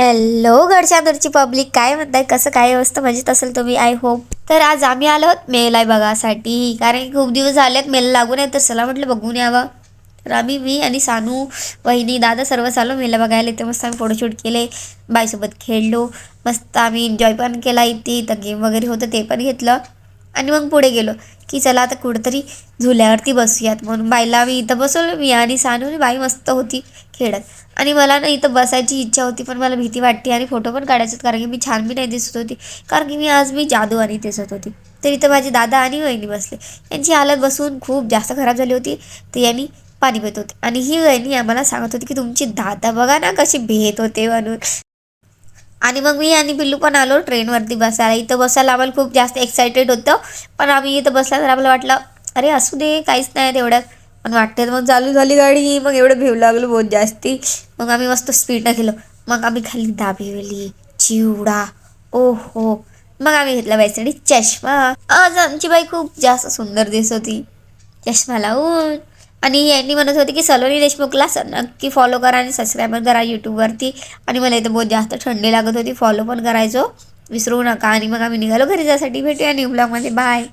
Hello घरच्या public, काय म्हणताय? कसं काय असतं मजेत असेल तुम्ही, आय होप. तर आज आम्ही आलो आहोत मेला बघासाठी, कारण की खूप दिवस झालेत मेला लागून आहे, तर चला म्हटलं बघून यावं. तर मी आणि सानू, वहिनी, दादा सर्वच आलो मेला बघायला. इथे मस्त आम्ही फोटोशूट केले, बाईसोबत खेळलो, मस्त आम्ही एन्जॉय पण केला. इथे तर गेम वगैरे होतं ते पण घेतलं आणि मग पुढे गेलो की चला आता कुठंतरी झुल्यावरती बसूयात, म्हणून बाईला आम्ही इथं बसवलं. मी आणि सानू आणि बाई मस्त होती खेळत. आणि मला ना इथं बसायची इच्छा होती, पण मला भीती वाटते आणि फोटो पण काढायचे, कारण की मी छान बी नाही दिसत होती, कारण की मी जादू आणि दिसत होती. तर इथं माझे दादा आणि वहिनी बसले. यांची हालत बसून खूप जास्त खराब झाली होती, तर यांनी पाणी पित होते आणि ही वहिनी आम्हाला सांगत होती की तुमची दादा बघा ना कशी भेत होते म्हणून. आणि मग मी आणि पिल्लू पण आलो ट्रेनवरती बसायला. इथं बसायला आम्हाला खूप जास्त एक्सायटेड होतं, पण आम्ही इथं बसला तर आम्हाला वाटलं अरे असू दे, काहीच नाही तेवढ्यात. पण वाटते मग चालू झाली गाडी, मग एवढं भेव लागलो बहुत जास्ती. मग आम्ही मस्त स्पीडनं गेलो. मग आम्ही खाली दाबेली, चिवडा, ओहो. मग आम्ही घेतला बाईसाठी चष्मा. आज आमची बाई खूप जास्त सुंदर दिसत होती चष्मा लावून. आणि यांनी म्हणत होते की सलोनी देशमुखला नक्की फॉलो करा आणि सबस्क्राईब करा यूट्यूबवरती. आणि मला इथं बहुत जास्त थंडी लागत होती, फॉलो पण करायचो विसरू नका. आणि मग आम्ही निघालो घरी जाण्यासाठी. भेटूया न्यू ब्लॉगमध्ये, बाय.